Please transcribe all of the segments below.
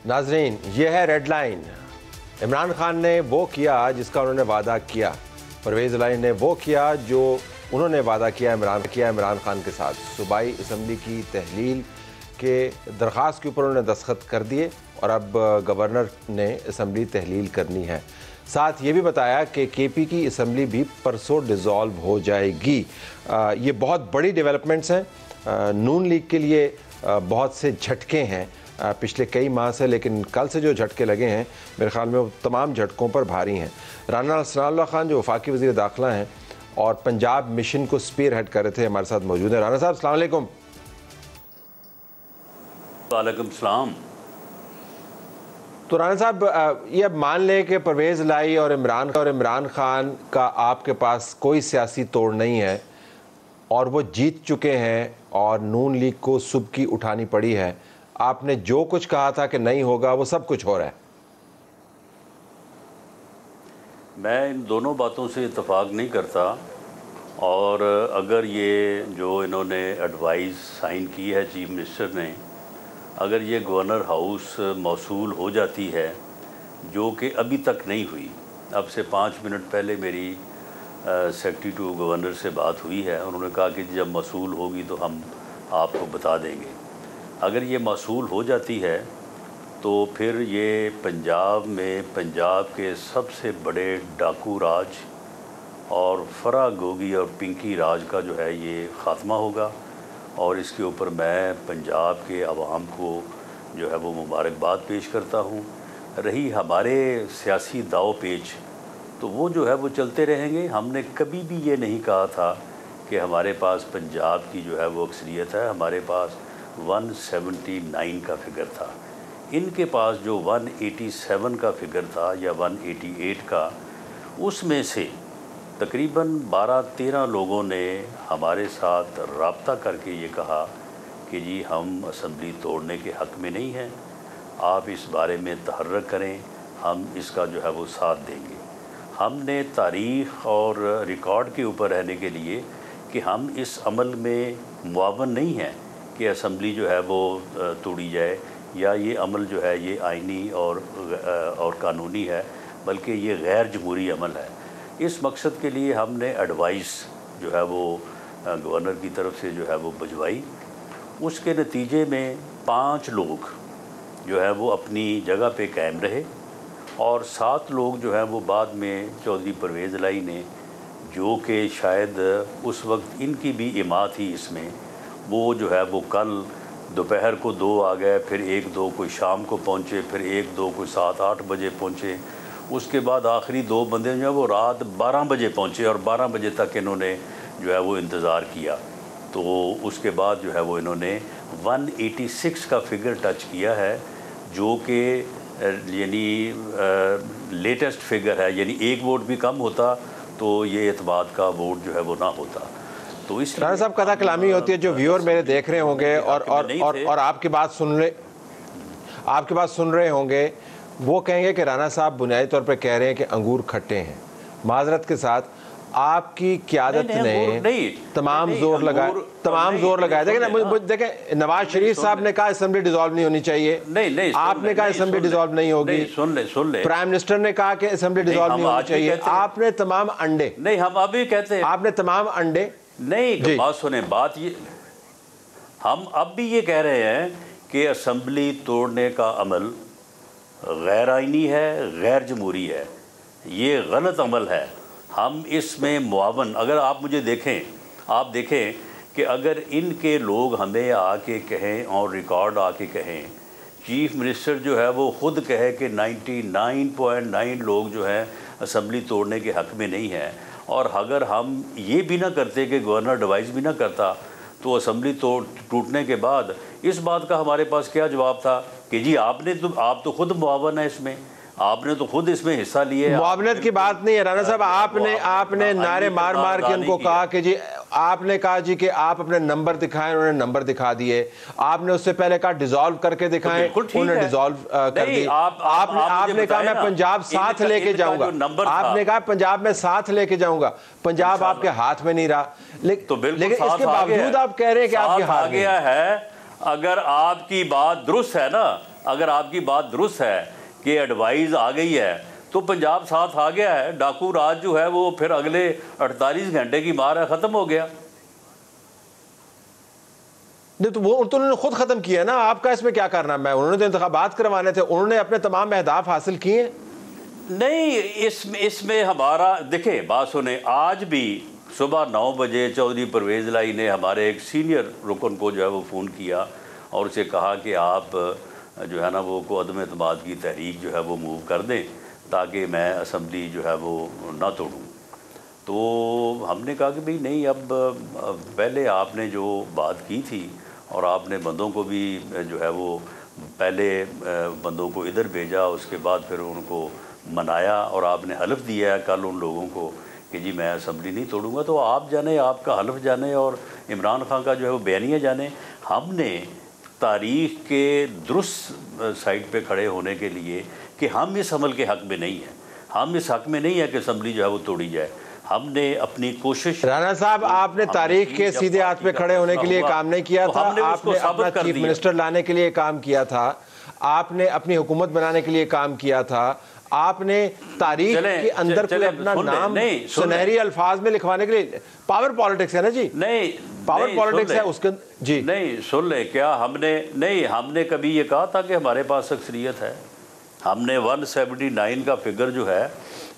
नाजरीन, ये है रेड लाइन। इमरान खान ने वो किया जिसका उन्होंने वादा किया, परवेज़ इलाही ने वो किया जो उन्होंने वादा किया इमरान खान के साथ। सूबाई असम्बली की तहलील के दरख्वास्त के ऊपर उन्होंने दस्तखत कर दिए और अब गवर्नर ने असम्बली तहलील करनी है। साथ ये भी बताया कि केपी की असम्बली भी परसों डिज़ोल्व हो जाएगी। ये बहुत बड़ी डेवलपमेंट्स हैं। नून लीग के लिए बहुत से झटके हैं पिछले कई माह से, लेकिन कल से जो झटके लगे हैं मेरे ख्याल में वो तमाम झटकों पर भारी हैं। राना सनाउल्लाह खान जो वफाकी वज़ीर दाखिला हैं और पंजाब मिशन को स्पीयर हेड कर रहे थे, हमारे साथ मौजूद हैं। राना साहब अस्सलाम वालेकुम। वालेकुम सलाम। तो राना साहब, ये अब मान लें कि परवेज़ इलाही और इमरान खान का आपके पास कोई सियासी तोड़ नहीं है और वो जीत चुके हैं और नून लीग को सुबकी उठानी पड़ी है। आपने जो कुछ कहा था कि नहीं होगा वो सब कुछ हो रहा है। मैं इन दोनों बातों से इत्तेफाक नहीं करता, और अगर ये जो इन्होंने एडवाइस साइन की है चीफ मिनिस्टर ने, अगर ये गवर्नर हाउस मौसूल हो जाती है, जो कि अभी तक नहीं हुई। अब से 5 मिनट पहले मेरी सेक्रेटरी टू गवर्नर से बात हुई है। उन्होंने कहा कि जब मौसूल होगी तो हम आपको बता देंगे। अगर ये मौसूल हो जाती है तो फिर ये पंजाब में पंजाब के सबसे बड़े डाकू राज और फरा गोगी और पिंकी राज का जो है ये ख़ात्मा होगा, और इसके ऊपर मैं पंजाब के अवाम को जो है वो मुबारकबाद पेश करता हूँ। रही हमारे सियासी दाव पेच, तो वो जो है वो चलते रहेंगे। हमने कभी भी ये नहीं कहा था कि हमारे पास पंजाब की जो है वो अक्सरियत है। हमारे पास 179 का फिगर था, इनके पास जो 187 का फिगर था या 188 का, उसमें से तकरीबन 12-13 लोगों ने हमारे साथ राब्ता करके ये कहा कि जी हम असम्बली तोड़ने के हक़ में नहीं हैं, आप इस बारे में तहर्रक करें, हम इसका जो है वो साथ देंगे। हमने तारीख़ और रिकॉर्ड के ऊपर रहने के लिए कि हम इस अमल में मुआवन नहीं हैं कि असम्बली जो है वो तोड़ी जाए, या ये अमल जो है ये आइनी और कानूनी है, बल्कि ये गैर जमहूरी अमल है। इस मकसद के लिए हमने एडवाइस जो है वो गवर्नर की तरफ से जो है वो भिजवाई। उसके नतीजे में 5 लोग जो है वो अपनी जगह पे कायम रहे, और 7 लोग जो हैं वो बाद में चौधरी परवेज़ इलाही ने, जो कि शायद उस वक्त इनकी भी इमा थी इसमें, वो जो है वो कल दोपहर को 2 आ गए, फिर 1-2 कोई शाम को पहुँचे, फिर 1-2 कोई 7-8 बजे पहुँचे। उसके बाद आखिरी 2 बंदे जो हैं वो रात 12 बजे पहुँचे, और 12 बजे तक इन्होंने जो है वो इंतज़ार किया। तो उसके बाद जो है वो इन्होंने 186 का फिगर टच किया है, जो कि यानी लेटेस्ट फिगर है। यानी 1 वोट भी कम होता तो ये एतमाद का वोट जो है वो ना होता। तो इस राना साहब कथा कलामी होती है, जो व्यूअर मेरे देख रहे होंगे और आपकी बात सुन रहे होंगे, वो कहेंगे कि राना साहब बुनियादी तौर पर कह रहे हैं कि अंगूर खट्टे हैं। माजरत के साथ आपकी क़यादत ने तमाम जोर लगाया। देखें नवाज शरीफ साहब ने कहा असेंबली डिसॉल्व नहीं होनी चाहिए, नहीं आपने कहा असेंबली डिसॉल्व नहीं होगी, सुन ले प्राइम मिनिस्टर ने कहा कि असेंबली डिसॉल्व नहीं होनी चाहिए। आपने तमाम अंडे, नहीं हम अभी कहते हैं, आपने तमाम अंडे, नहीं बात सुने, बात ये हम अब भी ये कह रहे हैं कि असेंबली तोड़ने का अमल गैर आइनी है, गैर जमहूरी है, ये गलत अमल है। हम इसमें मुआवन, अगर आप मुझे देखें, आप देखें कि अगर इनके लोग हमें आके कहें और रिकॉर्ड आके कहें, चीफ मिनिस्टर जो है वो ख़ुद कहे कि 99.9 लोग जो हैं असेंबली तोड़ने के हक़ में नहीं हैं, और अगर हम ये भी ना करते कि गवर्नर एडवाइस भी ना करता, तो असेंबली टूटने के बाद इस बात का हमारे पास क्या जवाब था कि जी आप तो खुद मुआवन है इसमें, आपने तो खुद इसमें हिस्सा लिए। मुआवनत की बात नहीं है राना साहब, आपने नारे मार मार के उनको कहा कि जी, आपने कहा जी कि आप अपने नंबर दिखाएं, उन्होंने नंबर दिखा दिए। आपने उससे पहले कहा डिसॉल्व करके दिखाएं, उन्होंने डिसॉल्व कर दी। आपने कहा मैं पंजाब साथ लेके जाऊंगा, आपने कहा पंजाब में साथ लेके जाऊंगा, पंजाब आपके हाथ में नहीं रहा। लेकिन इसके बावजूद आप कह रहे हैं कि आपके हाथ गया है। अगर आपकी बात दुरुस्त है ना, अगर आपकी बात दुरुस्त है कि एडवाइस आ गई है तो पंजाब साथ आ गया है। डाकू राज जो है वो फिर अगले 48 घंटे की मार है, ख़त्म हो गया। नहीं तो वो तो उन्होंने खुद खत्म किया ना, आपका इसमें क्या करना है? उन्होंने तो इंतखाबात करवाने थे, उन्होंने अपने तमाम अहदाफ हासिल किए। नहीं, इसमें हमारा देखिए, बात सुने, आज भी सुबह 9 बजे चौधरी परवेज़ लाई ने हमारे एक सीनियर रुकन को जो है वो फ़ोन किया और उसे कहा कि आप जो है ना वो को अदम एतमाद की तहरीक जो है वो मूव कर दें ताकि मैं असम्बली जो है वो ना तोड़ूँ। तो हमने कहा कि भाई नहीं, अब पहले आपने जो बात की थी और आपने बंदों को भी जो है वो पहले बंदों को इधर भेजा, उसके बाद फिर उनको मनाया और आपने हलफ दिया है कल उन लोगों को कि जी मैं असम्बली नहीं तोड़ूंगा। तो आप जाने, आपका हलफ जाने और इमरान खान का जो है वो बयानिया जाने। हमने तारीख़ के दुरुस्त साइड पे खड़े होने के लिए कि हम इस अमल के हक़ में नहीं हैं, हम इस हक़ में नहीं है कि असम्बली जो है वो तोड़ी जाए। हमने अपनी कोशिश, राना साहब, आपने तारीख के सीधे हाथ पे खड़े होने के लिए काम नहीं किया था, आपने अपना चीफ मिनिस्टर लाने के लिए काम किया था, आपने अपनी हुकूमत बनाने के लिए काम किया था, आपने तारीख के अंदर कोई अपना नाम सुनहरी अल्फाज में लिखवाने के लिए, पावर पॉलिटिक्स है ना जी, नहीं पावर पॉलिटिक्स है उसके जी। नहीं सुन ले, क्या हमने कभी ये कहा था कि हमारे पास अक्सरियत है? हमने 179 का फिगर जो है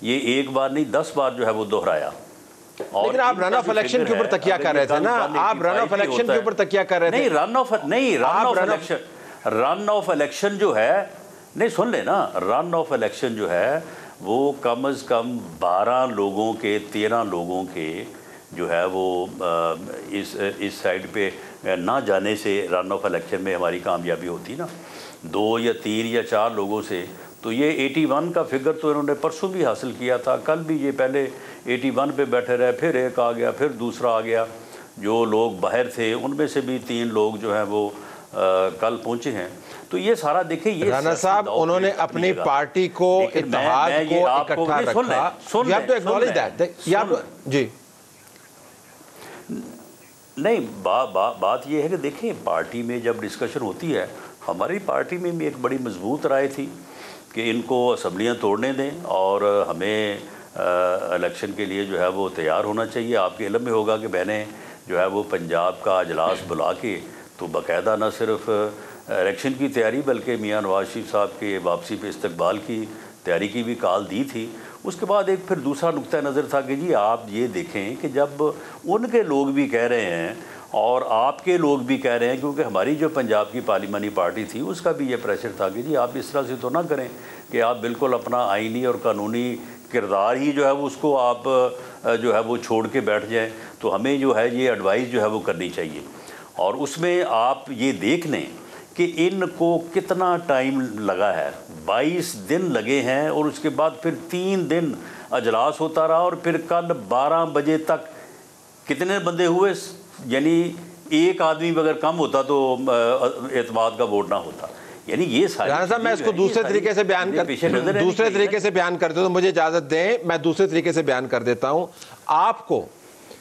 ये एक बार नहीं 10 बार जो है वो दोहराया। लेकिन आप रन ऑफ इलेक्शन के ऊपर तकिया कर रहे थे ना, आप रन ऑफ इलेक्शन के ऊपर तकिया कर रहे थे। रन ऑफ इलेक्शन जो है, नहीं सुन ले ना, रन ऑफ इलेक्शन जो है वो कम से कम 12 लोगों के 13 लोगों के जो है वो इस साइड पे ना जाने से रन ऑफ इलेक्शन में हमारी कामयाबी होती ना, 2 या 3 या 4 लोगों से। तो ये 81 का फिगर तो इन्होंने परसों भी हासिल किया था, कल भी ये पहले 81 पे बैठे रहे, फिर एक आ गया, फिर दूसरा आ गया। जो लोग बाहर थे उनमें से भी 3 लोग जो हैं वो कल पहुँचे हैं। तो ये सारा देखिए, ये राना साहब उन्होंने अपनी पार्टी को, इत्तेहाद को इकट्ठा रखा। You have to acknowledge that. जी नहीं, बात ये है कि देखिए, पार्टी में जब डिस्कशन होती है, हमारी पार्टी में भी एक बड़ी मजबूत राय थी कि इनको असम्बलियाँ तोड़ने दें और हमें इलेक्शन के लिए जो है वो तैयार होना चाहिए। आपके इल्म में होगा कि मैंने जो है वो पंजाब का अजलास बुला के तो बाकायदा न सिर्फ इलेक्शन की तैयारी बल्कि मियाँ नवाज शरीफ साहब के वापसी पे इस्तकबाल की तैयारी की भी कॉल दी थी। उसके बाद एक फिर दूसरा नुक्ता नज़र था कि जी आप ये देखें कि जब उनके लोग भी कह रहे हैं और आपके लोग भी कह रहे हैं, क्योंकि हमारी जो पंजाब की पार्लिमानी पार्टी थी उसका भी ये प्रेशर था कि जी आप इस तरह से तो ना करें कि आप बिल्कुल अपना आइनी और कानूनी किरदार ही जो है वो उसको आप जो है वो छोड़ के बैठ जाएं। तो हमें जो है ये एडवाइस जो है वो करनी चाहिए। और उसमें आप ये देख लें कि इनको कितना टाइम लगा है, 22 दिन लगे हैं और उसके बाद फिर 3 दिन अजलास होता रहा और फिर कल 12 बजे तक कितने बंदे हुए, यानी एक आदमी अगर कम होता तो एतमाद का वोट ना होता। यानी ये राना साहब, मैं इसको दूसरे तरीके से बयान करते तो मुझे इजाजत दें, मैं दूसरे तरीके से बयान कर देता हूं। आपको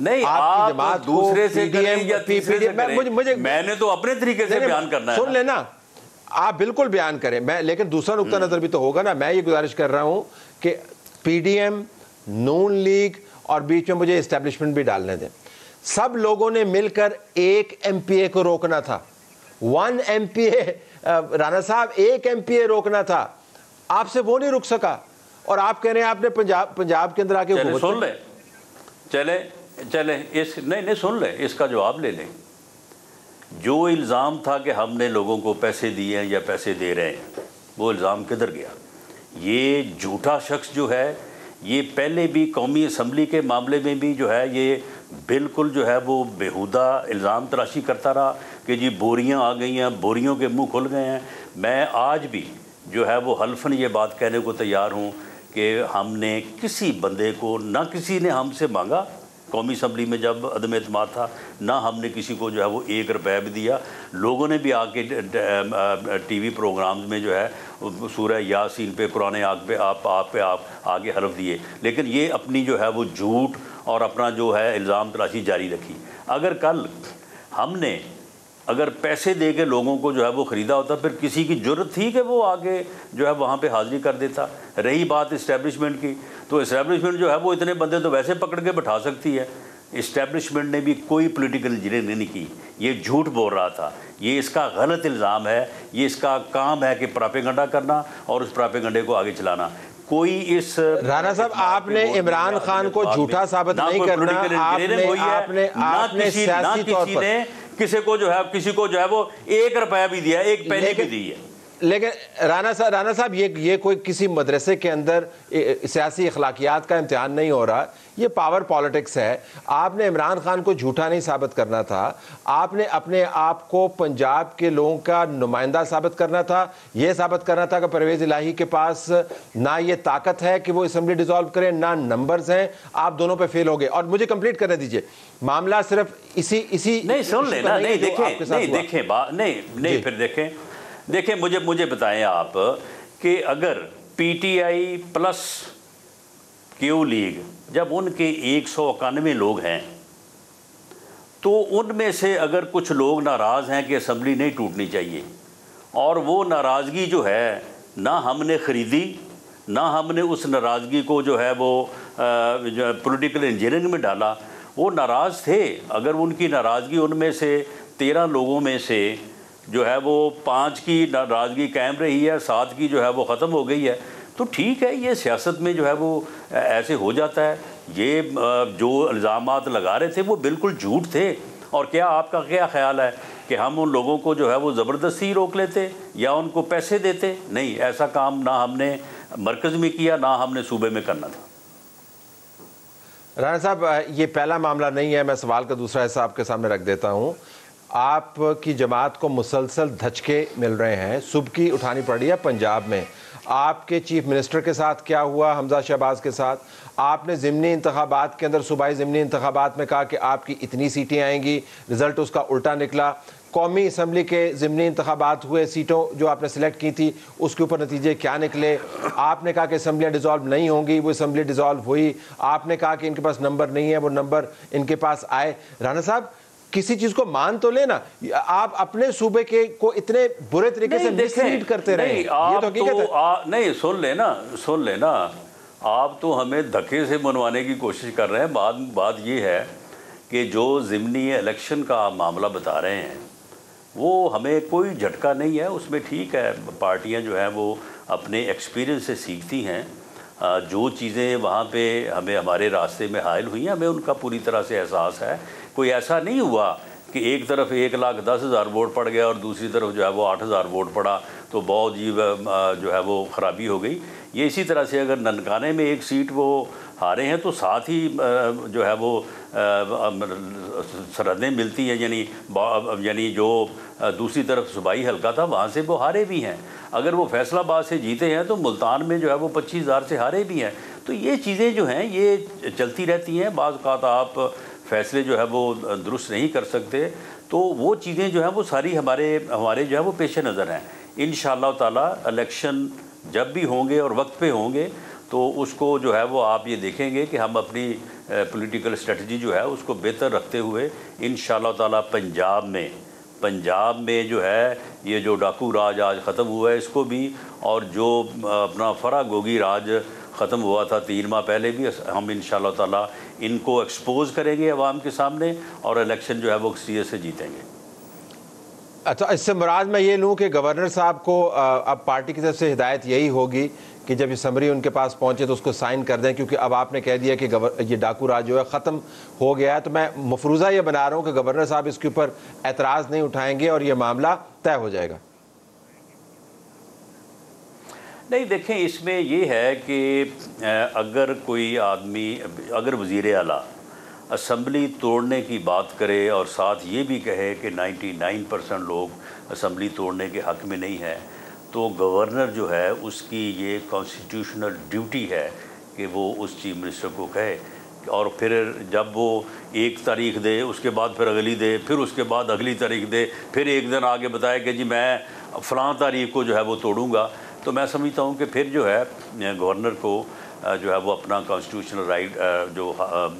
नहीं, आप जमात दूसरे से करें या तीसरे से करें, मुझे मैंने तो अपने तरीके से बयान करना है। सुन लेना, आप बिल्कुल बयान करें, मैं लेकिन दूसरा नुक्ता नजर भी तो होगा ना। मैं ये गुजारिश कर रहा हूं कि पीडीएम, नून लीग और बीच में मुझे एस्टेब्लिशमेंट भी डालने दें। सब लोगों ने मिलकर एक एमपीए को रोकना था, 1 एमपीए। राना साहब, 1 एमपीए रोकना था, आपसे वो नहीं रुक सका और आप कह रहे हैं आपने पंजाब के अंदर आके सुन ले, चले इस नहीं सुन ले, इसका जवाब ले लें। जो इल्ज़ाम था कि हमने लोगों को पैसे दिए हैं या पैसे दे रहे हैं, वो इल्ज़ाम किधर गया? ये झूठा शख्स जो है, ये पहले भी कौमी असम्बली के मामले में भी जो है ये बिल्कुल जो है वो बेहुदा इल्ज़ाम तराशी करता रहा कि जी बोरियां आ गई हैं, बोरियों के मुंह खुल गए हैं। मैं आज भी जो है वो हल्फन ये बात कहने को तैयार हूँ कि हमने किसी बंदे को, ना किसी ने हमसे मांगा कौमी असम्बली में जब अदम एतमाद था, ना हमने किसी को जो है वो 1 रुपया भी दिया। लोगों ने भी आके टीवी प्रोग्राम्स में जो है सूरह यासीन पे, कुरान आग पे आप आगे हलफ दिए, लेकिन ये अपनी जो है वो झूठ और अपना जो है इल्ज़ाम तराशी जारी रखी। अगर कल हमने अगर पैसे दे के लोगों को जो है वो ख़रीदा होता, फिर किसी की ज़रूरत थी कि वो आगे जो है वहाँ पे हाज़िरी कर देता। रही बात इस्टेब्लिशमेंट की, तो इस्टेब्लिशमेंट जो है वो इतने बंदे तो वैसे पकड़ के बैठा सकती है। इस्टेब्लिशमेंट ने भी कोई पॉलिटिकल इंजीनियरिंग नहीं की, ये झूठ बोल रहा था, ये इसका गलत इल्ज़ाम है, ये इसका काम है कि प्रोपेगेंडा करना और उस प्रोपेगेंडे को आगे चलाना। कोई इस राणा साहब, आपने इमरान खान को झूठा साबित नहीं करना, आपने सियासी तौर पर किसी को जो है वो 1 रुपया भी दिया, 1 पैसे भी दी है। लेकिन राणा साहब ये कोई किसी मदरसे के अंदर सियासी अखलाकियात का इम्तिहान नहीं हो रहा, ये पावर पॉलिटिक्स है। आपने इमरान खान को झूठा नहीं साबित करना था, आपने अपने आप को पंजाब के लोगों का नुमाइंदा साबित करना था। ये साबित करना था कि परवेज़ इलाही के पास ना ये ताकत है कि वो असम्बली डिसॉल्व करें, ना नंबर्स हैं। आप दोनों पे फेल हो गए। और मुझे कंप्लीट करने दीजिए, मामला सिर्फ इसी नहीं सुन लेना, नहीं देखें, मुझे बताएं आप कि अगर पीटीआई प्लस क्यू लीग, जब उनके 191 लोग हैं, तो उनमें से अगर कुछ लोग नाराज़ हैं कि असम्बली नहीं टूटनी चाहिए, और वो नाराज़गी जो है ना हमने ख़रीदी, ना हमने उस नाराज़गी को जो है वो पॉलिटिकल इंजीनियरिंग में डाला, वो नाराज़ थे। अगर उनकी नाराज़गी उनमें से 13 लोगों में से जो है वो 5 की नाराज़गी कायम रही है, 7 की जो है वो ख़त्म हो गई है, तो ठीक है, ये सियासत में जो है वो ऐसे हो जाता है। ये जो इल्ज़ामात लगा रहे थे वो बिल्कुल झूठ थे। और क्या आपका क्या ख्याल है कि हम उन लोगों को जो है वो ज़बरदस्ती रोक लेते या उनको पैसे देते? नहीं, ऐसा काम ना हमने मरकज़ में किया, ना हमने सूबे में करना था। राणा साहब, ये पहला मामला नहीं है, मैं सवाल का दूसरा हिस्सा आपके सामने रख देता हूँ। आपकी जमात को मुसलसल धचके मिल रहे हैं, सुबकी उठानी पड़ रही है पंजाब में। आपके चीफ मिनिस्टर के साथ क्या हुआ, हमजा शहबाज के साथ? आपने ज़िमनी इंतखाबात के अंदर, सूबाई ज़िमनी इंतखाबात में कहा कि आपकी इतनी सीटें आएंगी, रिज़ल्ट उसका उल्टा निकला। कौमी असम्बली के ज़िमनी इंतखाबात हुए, सीटों जो आपने सेलेक्ट की थी उसके ऊपर नतीजे क्या निकले? आपने कहा कि असम्बलियाँ डिज़ोल्व नहीं होंगी, वो असम्बली डिज़ोल्व हुई। आपने कहा कि इनके पास नंबर नहीं है, वो नंबर इनके पास आए। राणा साहब, किसी चीज को मान तो लेना। आप अपने सूबे के को इतने बुरे तरीके से मिसलीड करते रहे, ये तो हकीकत है। नहीं, सुन लेना, आप तो हमें धक्के से मनवाने की कोशिश कर रहे हैं। बात ये है कि जो ज़िमनी इलेक्शन का आप मामला बता रहे हैं वो हमें कोई झटका नहीं है। उसमें ठीक है, पार्टियां जो हैं वो अपने एक्सपीरियंस से सीखती हैं। जो चीज़ें वहाँ पे हमें हमारे रास्ते में हायल हुई हैं, हमें उनका पूरी तरह से एहसास है। कोई ऐसा नहीं हुआ कि एक तरफ 1,10,000 वोट पड़ गया और दूसरी तरफ जो है वो 8,000 वोट पड़ा तो बहुत जी जो है वो ख़राबी हो गई। ये इसी तरह से अगर ननकाने में एक सीट वो हारे हैं तो साथ ही जो है वो सरहदें मिलती हैं, यानी जो दूसरी तरफ सूबाई हल्का था वहाँ से वो हारे भी हैं। अगर वो फैसलाबाद से जीते हैं तो मुल्तान में जो है वो 25,000 से हारे भी हैं। तो ये चीज़ें जो हैं ये चलती रहती हैं। बाज़ औक़ात आप फैसले जो है वो दुरुस्त नहीं कर सकते, तो वो चीज़ें जो हैं वो सारी हमारे जो है वो पेश नज़र हैं। इंशाअल्लाह ताला इलेक्शन जब भी होंगे और वक्त पे होंगे तो उसको जो है वो आप ये देखेंगे कि हम अपनी पॉलिटिकल स्ट्रेटजी जो है उसको बेहतर रखते हुए इंशाअल्लाह ताला पंजाब में जो है ये जो डाकू राज आज ख़त्म हुआ है इसको भी, और जो अपना फरागोगी राज ख़त्म हुआ था 3 माह पहले भी, हम इंशाअल्लाह ताला इनको एक्सपोज करेंगे अवाम के सामने और इलेक्शन जो है वो सीरियस से जीतेंगे। अच्छा, इससे मुराद मैं ये लूँ कि गवर्नर साहब को अब पार्टी की तरफ से हिदायत यही होगी कि जब ये समरी उनके पास पहुंचे तो उसको साइन कर दें, क्योंकि अब आपने कह दिया कि ये डाकू राज जो है ख़त्म हो गया है। तो मैं मफरूज़ा ये बना रहा हूँ कि गवर्नर साहब इसके ऊपर एतराज़ नहीं उठाएंगे और ये मामला तय हो जाएगा। नहीं, देखें, इसमें ये है कि अगर कोई आदमी, अगर वज़ीर आला असम्बली तोड़ने की बात करे और साथ ये भी कहे कि 99% लोग असम्बली तोड़ने के हक़ में नहीं है, तो गवर्नर जो है उसकी ये कॉन्स्टिट्यूशनल ड्यूटी है कि वो उस चीफ मिनिस्टर को कहे, और फिर जब वो 1 तारीख दे उसके बाद फिर अगली दे, फिर उसके बाद अगली तारीख दे, फिर एक दिन आगे बताए कि जी मैं फ़लाँ तारीख को जो है वो तोड़ूँगा। तो मैं समझता हूँ कि फिर जो है गवर्नर को जो है वो अपना कॉन्स्टिट्यूशनल राइट जो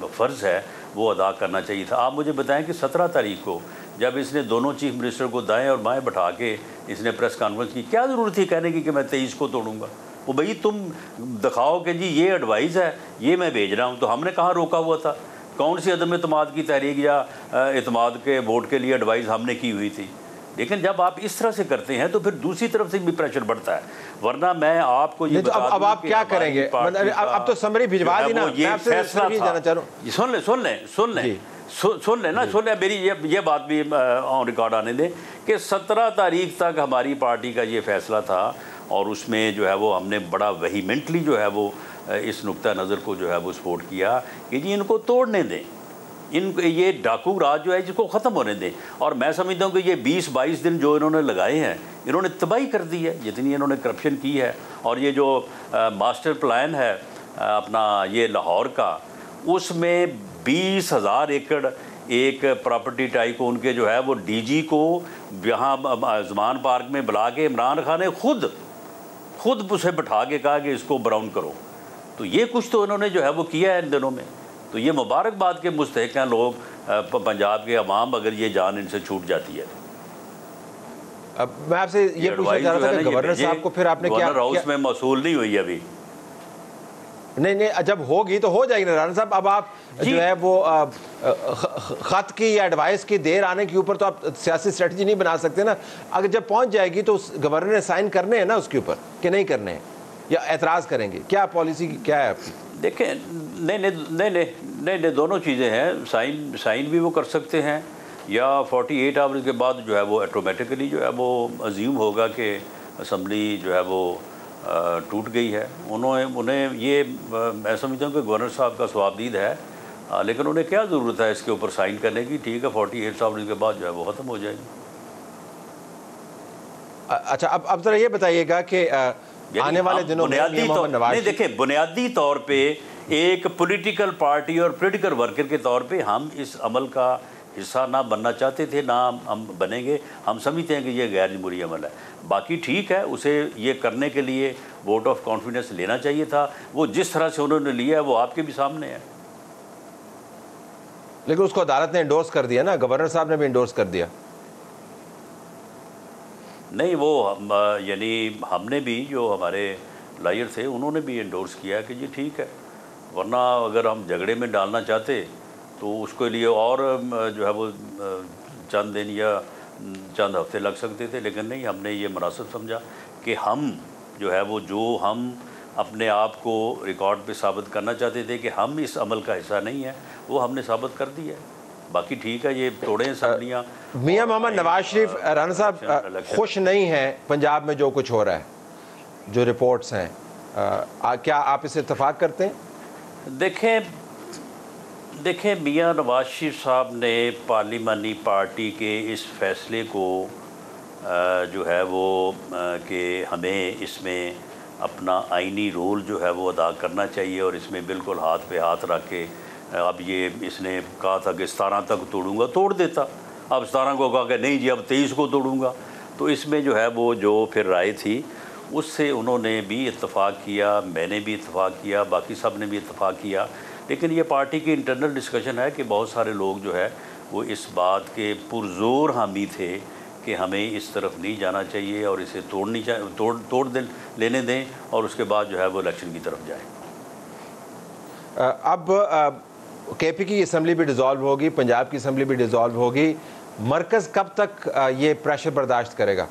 फ़र्ज़ है वो अदा करना चाहिए था। आप मुझे बताएं कि 17 तारीख को जब इसने दोनों चीफ मिनिस्टर को दाएं और बाएं बैठा के इसने प्रेस कॉन्फ्रेंस की, क्या ज़रूरत थी कहने की कि मैं 23 को तोड़ूंगा? वो भाई तुम दिखाओ कि जी ये एडवाइस है, ये मैं भेज रहा हूँ। तो हमने कहाँ रोका हुआ था? कौन सी अदम एतमाद की तहरीक या एतमाद के वोट के लिए एडवाइस हमने की हुई थी? लेकिन जब आप इस तरह से करते हैं तो फिर दूसरी तरफ से भी प्रेशर बढ़ता है। वरना मैं आपको ये तो अब आप क्या करेंगे? अब तो समरी भिजवा दी ना, ये फैसला था। सुन ले मेरी ये बात भी ऑन रिकॉर्ड आने दें कि 17 तारीख तक हमारी पार्टी का ये फैसला था और उसमें जो है वो हमने बड़ा वेहीमेंटली जो है वो इस नुक्ता नज़र को जो है वो सपोर्ट किया कि जी इनको तोड़ने दें, ये डाकू राज जो है जिसको ख़त्म होने दें। और मैं समझता हूँ कि ये 20-22 दिन जो इन्होंने लगाए हैं, इन्होंने तबाही कर दी है जितनी इन्होंने करप्शन की है। और ये जो मास्टर प्लान है अपना ये लाहौर का, उसमें 20,000 एकड़ एक प्रॉपर्टी टाइकून के जो है वो डीजी को यहाँ ज़मान पार्क में बुला के इमरान खान ने खुद उसे बिठा के कहा कि इसको ब्राउन करो। तो ये कुछ तो इन्होंने जो है वो किया है इन दिनों में। तो ये मुबारकबाद के मुस्तहिक हैं लोग, पंजाब के अवाम, अगर ये जान इनसे छूट जाती है। अब मैं आपसे ये पूछना चाह रहा था कि गवर्नर साहब को फिर आपने क्या गवर्नर हाउस में मौसूल नहीं हुई अभी? नहीं, जब होगी तो हो जाएगी ना राणा साहब। अब आप जो है वो खत की या एडवाइस की देर आने के ऊपर तो आप सियासी स्ट्रेटजी नहीं बना सकते ना। अगर जब पहुंच जाएगी तो गवर्नर ने साइन करने हैं ना उसके ऊपर, कि नहीं करने हैं या एतराज़ करेंगे? क्या पॉलिसी क्या है आपकी? देखें, नहीं, दोनों चीज़ें हैं। साइन भी वो कर सकते हैं या 48 आवर्स के बाद जो है वो ऑटोमेटिकली जो है वो अज्यूम होगा कि असम्बली जो है वो टूट गई है। उन्हें ये मैं समझता हूँ कि गवर्नर साहब का सवाबदीद है, लेकिन उन्हें क्या ज़रूरत है इसके ऊपर साइन करने की? ठीक है, 48 आवर्स के बाद जो है वो ख़त्म हो जाएगी। अच्छा, अब ज़रा ये बताइएगा कि आने वाले दिनों में नहीं, देखें, बुनियादी तौर पे एक पॉलिटिकल पार्टी और पॉलिटिकल वर्कर के तौर पे हम इस अमल का हिस्सा ना बनना चाहते थे, ना हम बनेंगे। हम समझते हैं कि ये गैर जमहूरी अमल है। बाकी ठीक है, उसे ये करने के लिए वोट ऑफ कॉन्फिडेंस लेना चाहिए था। वो जिस तरह से उन्होंने लिया है वो आपके भी सामने है। लेकिन उसको अदालत ने इंडोर्स कर दिया ना, गवर्नर साहब ने भी इंडोर्स कर दिया। नहीं, वो यानी हमने भी, जो हमारे लायर थे उन्होंने भी इंडोर्स किया कि जी ठीक है। वरना अगर हम झगड़े में डालना चाहते तो उसके लिए और जो है वो चंद दिन या चंद हफ्ते लग सकते थे। लेकिन नहीं, हमने ये मुनासिब समझा कि हम जो है वो हम अपने आप को रिकॉर्ड पे साबित करना चाहते थे कि हम इस अमल का हिस्सा नहीं है, वो हमने साबित कर दिया है। बाकी ठीक है, ये तोड़े असम्बलियाँ। मियां मोहम्मद नवाज शरीफ राणा साहब खुश नहीं हैं पंजाब में जो कुछ हो रहा है, जो रिपोर्ट्स हैं, क्या आप इससे इत्तेफाक करते हैं? देखें, मियां नवाज शरीफ साहब ने पार्लिमानी पार्टी के इस फैसले को जो है वो कि हमें इसमें अपना आइनी रोल जो है वो अदा करना चाहिए और इसमें बिल्कुल हाथ पे हाथ रख के, अब ये इसने कहा था कि 17 तक तोड़ूंगा, तोड़ देता। अब 17 को कहा कि नहीं जी अब 23 को तोड़ूंगा। तो इसमें जो है वो जो फिर राय थी उससे उन्होंने भी इत्तेफाक किया, मैंने भी इत्तेफाक किया, बाकी सब ने भी इत्तेफाक किया। लेकिन ये पार्टी की इंटरनल डिस्कशन है कि बहुत सारे लोग जो है वो इस बात के पुरजोर हामी थे कि हमें इस तरफ नहीं जाना चाहिए और इसे तोड़ लेने दें और उसके बाद जो है वो इलेक्शन की तरफ जाएं। अब केपी की असम्बली भी डिज़ोल्व होगी, पंजाब की असम्बली भी डिज़ोल्व होगी। मरकज़ कब तक ये प्रेशर बर्दाश्त करेगा?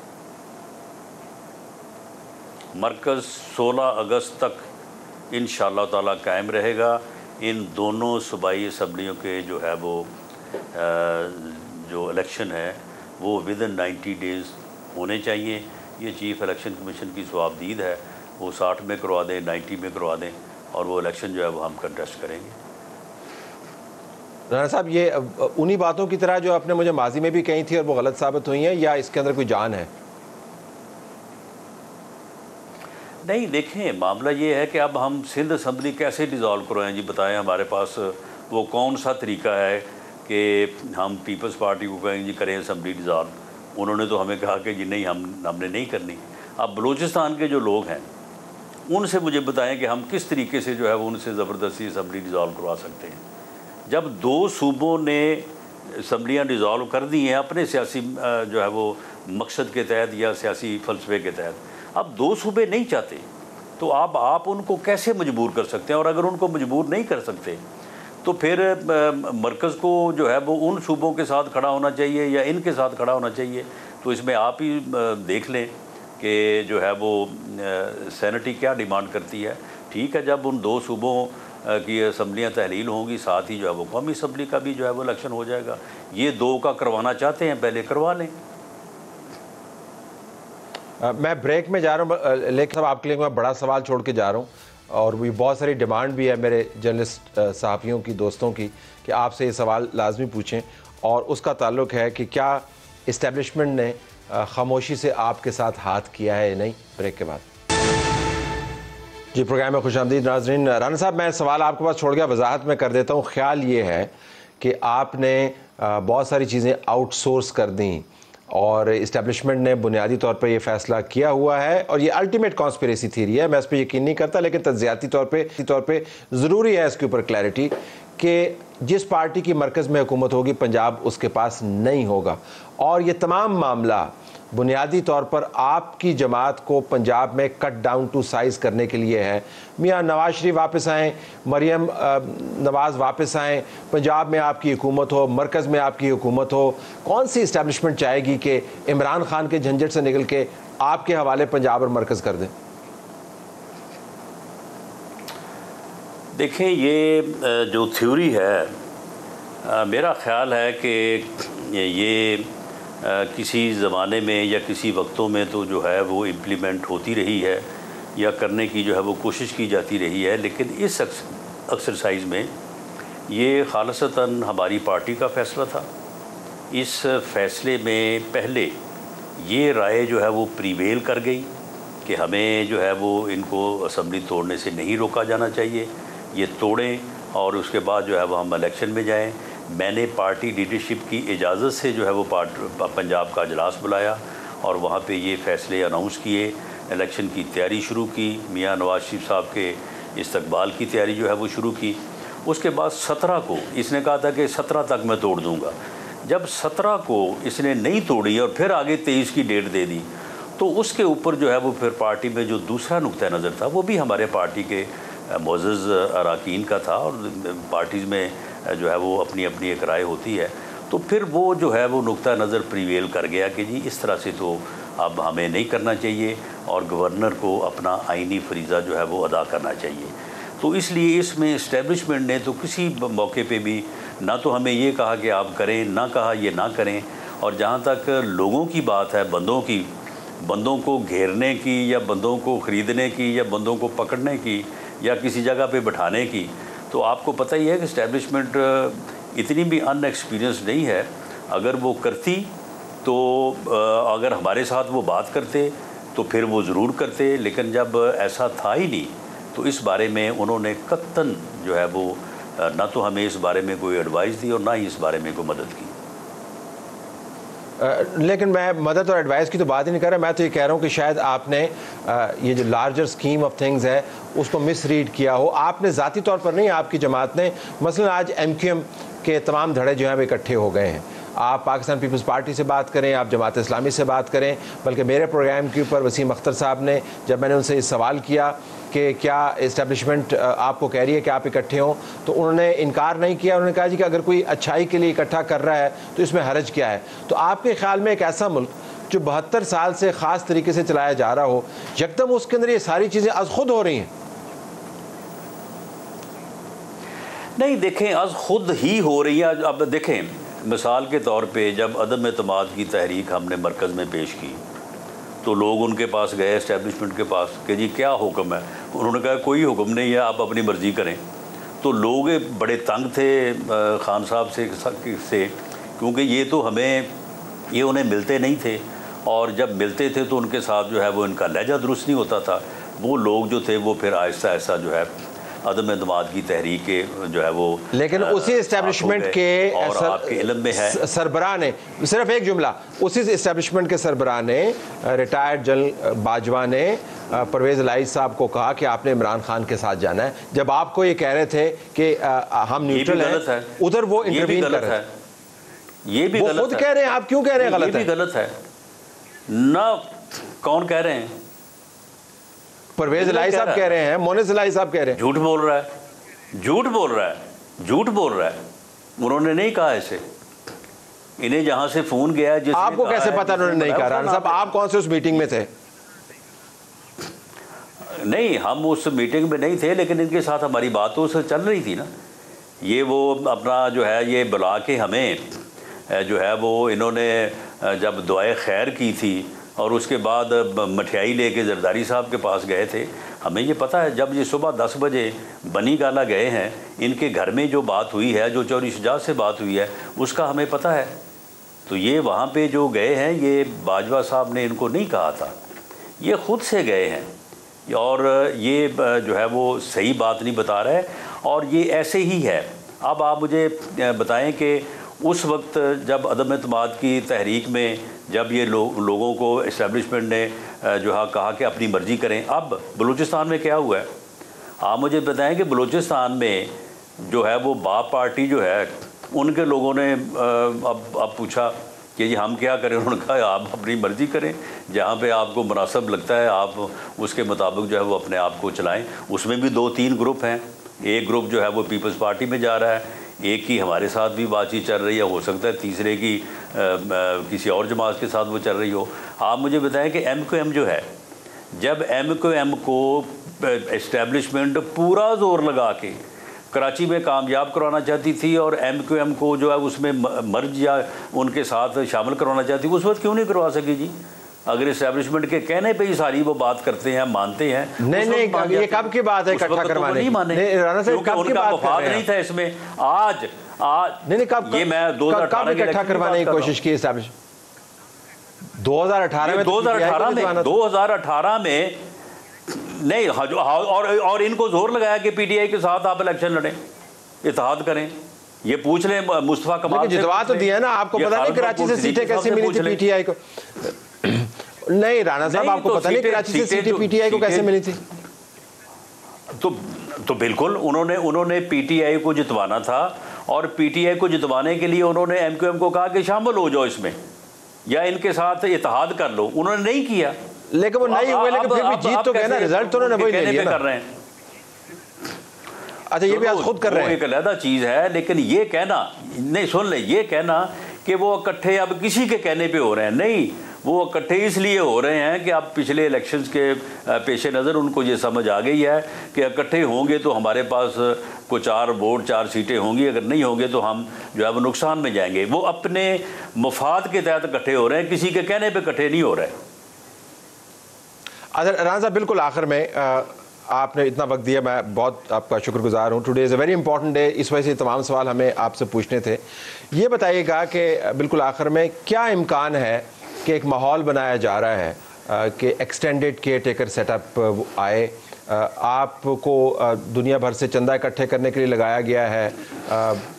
मरकज़ 16 अगस्त तक इंशाअल्लाह ताला कायम रहेगा। इन दोनों सूबाई असम्बलियों के जो है वो जो इलेक्शन है वो विदिन 90 डेज़ होने चाहिए। ये चीफ़ इलेक्शन कमीशन की सवाबदीद है, वो 60 में करवा दें, 90 में करवा दें और वो इलेक्शन जो है वो हम कंटेस्ट करेंगे। राणा साहब, ये उन्हीं बातों की तरह जो आपने मुझे माजी में भी कही थी और वो गलत साबित हुई हैं, या इसके अंदर कोई जान है? नहीं, देखें, मामला ये है कि अब हम सिंध असम्बली कैसे डिज़ोल्व करवाएं जी? बताएं, हमारे पास वो कौन सा तरीका है कि हम पीपल्स पार्टी को कहें जी करें असम्बली डिज़ोल्व? उन्होंने तो हमें कहा कि जी नहीं, हमने नहीं करनी। अब बलूचिस्तान के जो लोग हैं उनसे मुझे बताएं कि हम किस तरीके से जो है वो उनसे ज़बरदस्ती असम्बली डिज़ोल्व करवा सकते हैं। जब 2 सूबों ने असम्बलियाँ डिज़ोल्व कर दी हैं अपने सियासी जो है वो मकसद के तहत या सियासी फ़लसफे के तहत। अब 2 सूबे नहीं चाहते तो आप उनको कैसे मजबूर कर सकते हैं? और अगर उनको मजबूर नहीं कर सकते तो फिर मरकज़ को जो है वो उन सूबों के साथ खड़ा होना चाहिए या इनके साथ खड़ा होना चाहिए। तो इसमें आप ही देख लें कि जो है वो सेनेटी क्या डिमांड करती है। ठीक है, जब उन 2 सूबों की असम्बलियाँ तहलील होंगी, साथ ही जो है वो कौमी असम्बली का भी जो है वो इलेक्शन हो जाएगा। ये 2 का करवाना चाहते हैं, पहले करवा लें। मैं ब्रेक में जा रहा हूँ, लेकिन साहब आपके लिए मैं बड़ा सवाल छोड़ के जा रहा हूँ और भी बहुत सारी डिमांड भी है मेरे जर्नलिस्ट सहाफ़ियों की, दोस्तों की, कि आपसे ये सवाल लाजमी पूछें। और उसका ताल्लुक़ है कि क्या इस्टेब्लिशमेंट ने खामोशी से आपके साथ हाथ किया है या नहीं। ब्रेक के बाद जी प्रोग्राम में खुशामदीद नाज़रीन। राना साहब, मैं सवाल आपके पास छोड़ गया, वजाहत में कर देता हूँ। ख्याल ये है कि आपने बहुत सारी चीज़ें आउटसोर्स कर दी और इस्टेब्लिशमेंट ने बुनियादी तौर पर यह फ़ैसला किया हुआ है, और ये अल्टीमेट कॉन्स्पिरेसी थीरी है, मैं इस पर यकीन नहीं करता, लेकिन तज्ज़ियाती तौर पे ज़रूरी है इसके ऊपर क्लैरिटी कि जिस पार्टी की मरकज़ में हुकूमत होगी पंजाब उसके पास नहीं होगा। और ये तमाम मामला बुनियादी तौर पर आपकी जमात को पंजाब में कट डाउन टू साइज़ करने के लिए है। मियाँ नवाज शरीफ वापस आएँ, मरियम नवाज़ वापस आएँ, पंजाब में आपकी हुकूमत हो, मरकज़ में आपकी हुकूमत हो। कौन सी इस्टेब्लिशमेंट चाहेगी कि इमरान खान के झंझट से निकल के आपके हवाले पंजाब और मरकज़ कर दें? देखें, ये जो थ्योरी है, मेरा ख़्याल है कि ये किसी ज़माने में या किसी वक्तों में तो जो है वो इम्प्लीमेंट होती रही है या करने की जो है वो कोशिश की जाती रही है, लेकिन इस एक्सरसाइज में ये खालिसतन हमारी पार्टी का फ़ैसला था। इस फ़ैसले में पहले ये राय जो है वो प्रीवेल कर गई कि हमें जो है वो इनको असम्बली तोड़ने से नहीं रोका जाना चाहिए, ये तोड़ें और उसके बाद जो है वो हम इलेक्शन में जाएं। मैंने पार्टी लीडरशिप की इजाज़त से जो है वो पंजाब का इजलास बुलाया और वहाँ पे ये फ़ैसले अनाउंस किए, इलेक्शन की तैयारी शुरू की, मियाँ नवाज शरीफ साहब के इस्तकबाल की तैयारी जो है वो शुरू की। उसके बाद 17 को इसने कहा था कि 17 तक मैं तोड़ दूँगा। जब 17 को इसने नहीं तोड़ी और फिर आगे 23 की डेट दे दी, तो उसके ऊपर जो है वो फिर पार्टी में जो दूसरा नुक्ता नज़र था वो भी हमारे पार्टी के मोअज़्ज़ज़ अरकान का था, और पार्टीज़ में जो है वो अपनी अपनी एक राय होती है। तो फिर वो जो है वो नुक्ता नज़र प्रीवेल कर गया कि जी इस तरह से तो अब हमें नहीं करना चाहिए और गवर्नर को अपना आइनी फरीज़ा जो है वो अदा करना चाहिए। तो इसलिए इसमें इस्टेब्लिशमेंट ने तो किसी मौके पे भी ना तो हमें ये कहा कि आप करें, ना कहा ये ना करें। और जहाँ तक लोगों की बात है, बंदों को घेरने की या बंदों को ख़रीदने की या बंदों को पकड़ने की या किसी जगह पे बिठाने की, तो आपको पता ही है कि इस्टेब्लिशमेंट इतनी भी अनएक्सपीरियंस नहीं है। अगर वो करती तो अगर हमारे साथ वो बात करते तो फिर वो ज़रूर करते, लेकिन जब ऐसा था ही नहीं तो इस बारे में उन्होंने कत्तन जो है वो ना तो हमें इस बारे में कोई एडवाइस दी और ना ही इस बारे में कोई मदद की। लेकिन मैं मदद और एडवाइस की तो बात ही नहीं कर रहा, मैं तो ये कह रहा हूँ कि शायद आपने ये जो लार्जर स्कीम ऑफ थिंग्स है उसको मिसरीड किया हो। आपने ज़ाती तौर पर नहीं, आपकी जमात ने। मसलन आज MQM के तमाम धड़े जो हैं वो इकट्ठे हो गए हैं। आप पाकिस्तान पीपल्स पार्टी से बात करें, आप जमात इस्लामी से बात करें, बल्कि मेरे प्रोग्राम के ऊपर वसीम अख्तर साहब ने, जब मैंने उनसे ये सवाल किया कि क्या इस्टेब्लिशमेंट आपको कह रही है कि आप इकट्ठे हों, तो उन्होंने इनकार नहीं किया। उन्होंने कहा जी कि अगर कोई अच्छाई के लिए इकट्ठा कर रहा है तो इसमें हर्ज क्या है। तो आपके ख्याल में एक ऐसा मुल्क जो 72 साल से ख़ास तरीके से चलाया जा रहा हो, यकदम उसके अंदर ये सारी चीज़ें अज खुद हो रही हैं? नहीं, देखें, अज खुद ही हो रही है। अब देखें, मिसाल के तौर पे जब अदम एतमाद की तहरीक हमने मरकज़ में पेश की तो लोग उनके पास गए, इस्टेब्लिशमेंट के पास, कि जी क्या हुक्म है। उन्होंने कहा कोई हुक्म नहीं है, आप अपनी मर्ज़ी करें। तो लोग बड़े तंग थे खान साहब से क्योंकि ये उन्हें मिलते नहीं थे, और जब मिलते थे तो उनके साथ जो है वो इनका लहजा दुरुस्त नहीं होता था। वो लोग जो थे वो फिर आहिस्ता आहिस्ता जो है अदम एतमाद की तहरीक के जो है वो, लेकिन उसी इस्टेब्लिशमेंट के और आपके इल्म में है सरबराह ने, सिर्फ एक जुमला, उसी इस्टेब्लिशमेंट के सरबराह ने, रिटायर्ड जनरल बाजवा ने परवेज़ इलाही साहब को कहा कि आपने इमरान खान के साथ जाना है, जब आपको ये कह रहे थे कि हम न्यूट्रल हैं, उधर वो इंटरवीन कर रहे हैं। ये भी गलत है। खुद कह रहे हैं, आप क्यों कह रहे हैं गलत है? ये भी गलत है ना। कौन कह रहे हैं? परवेज इलाही साहब कह रहे हैं, मोनिस इलाही साहब कह रहे हैं। झूठ बोल रहा है, झूठ बोल रहा है, झूठ बोल रहा है। उन्होंने नहीं कहा ऐसे। इन्हें जहां से फोन गया है, आपको कैसे पता उन्होंने नहीं कहा? राणा साहब, आप कौन से उस मीटिंग में थे? नहीं, हम उस मीटिंग में नहीं थे, लेकिन इनके साथ हमारी बात तो उससे चल रही थी ना। ये वो अपना जो है ये बुला के हमें जो है वो इन्होंने जब दुआए खैर की थी और उसके बाद मठियाई लेके जरदारी साहब के पास गए थे। हमें ये पता है, जब ये सुबह 10 बजे बनी गाला गए हैं, इनके घर में जो बात हुई है, जो चौधरी शुजात से बात हुई है, उसका हमें पता है। तो ये वहाँ पे जो गए हैं, ये बाजवा साहब ने इनको नहीं कहा था, ये ख़ुद से गए हैं। और ये जो है वो सही बात नहीं बता रहा है, और ये ऐसे ही है। अब आप मुझे बताएं कि उस वक्त जब अदम एतमाद की तहरीक में जब ये लोगों को इस्टेब्लिशमेंट ने जो है कहा कि अपनी मर्ज़ी करें, अब बलूचिस्तान में क्या हुआ है? आप मुझे बताएं कि बलूचिस्तान में जो है वो बाप पार्टी जो है, उनके लोगों ने अब पूछा कि जी हम क्या करें। उन्होंने कहा आप अपनी मर्ज़ी करें, जहाँ पे आपको मुनासिब लगता है आप उसके मुताबिक जो है वो अपने आप को चलाएं। उसमें भी 2-3 ग्रुप हैं। एक ग्रुप जो है वो पीपल्स पार्टी में जा रहा है, एक की हमारे साथ भी बातचीत चल रही है, हो सकता है तीसरे की किसी और जमात के साथ वो चल रही हो। आप मुझे बताएं कि MQM जो है, जब MQM को इस्टेब्लिशमेंट पूरा ज़ोर लगा के कराची में कामयाब करवाना चाहती थी और MQM को जो है उसमें मर्ज या उनके साथ शामिल करवाना चाहती, उस वक्त क्यों नहीं करवा सकी जी? अगर इस्टेब्लिशमेंट के कहने पे ही सारी वो बात करते हैं, मानते हैं। नहीं, ये कब की बात है इकट्ठा करवाने? नहीं माने, क्योंकि उनका मफाद नहीं था इसमें। आज नहीं, कब ये मैं 2018 इकट्ठा करवाने की कोशिश की? 2018 में नहीं। और इनको जोर लगाया कि PTI के साथ आप इलेक्शन लड़ें, इत्तेहाद करें। ये पूछ लें मुस्तफा कमाल से। जितवा तो दिया ना, आपको पता नहीं कराची से सीटें कैसे मिली थी PTI को? नहीं राणा साहब, आपको पता नहीं कराची से सीटें PTI को कैसे मिली थी? तो बिल्कुल उन्होंने PTI को जितवाना था, और PTI को जितवाने के लिए उन्होंने MQM को कहा कि शामिल हो जाओ इसमें या इनके साथ इत्तेहाद कर लो। उन्होंने नहीं किया, लेकिन वो नहीं हुए, लेकिन फिर भी जीत तो गए ना, रिजल्ट तो उन्होंने वही ले लिया ना। कर रहे हैं। अच्छा, ये भी आज खुद कर रहे हैं। एक अलग चीज़ है, लेकिन ये कहना नहीं, सुन ले, ये कहना कि वो इकट्ठे अब किसी के कहने पे हो रहे हैं, नहीं, वो इकट्ठे इसलिए हो रहे हैं कि अब पिछले इलेक्शंस के पेश नज़र उनको ये समझ आ गई है कि इकट्ठे होंगे तो हमारे पास को 4 वोट 4 सीटें होंगी, अगर नहीं होंगे तो हम जो है वो नुकसान में जाएंगे। वो अपने मफाद के तहत इकट्ठे हो रहे हैं, किसी के कहने पर इकट्ठे नहीं हो रहे। अच्छा राणा साहब, बिल्कुल आखिर में आपने इतना वक्त दिया, मैं बहुत आपका शुक्रगुजार हूँ। Today is a very important day, इस वजह से तमाम सवाल हमें आपसे पूछने थे। ये बताइएगा कि बिल्कुल आखिर में क्या इम्कान है कि एक माहौल बनाया जा रहा है कि एक्सटेंडेड केयर टेकर सेटअप आए, आपको दुनिया भर से चंदा इकट्ठे करने के लिए लगाया गया है,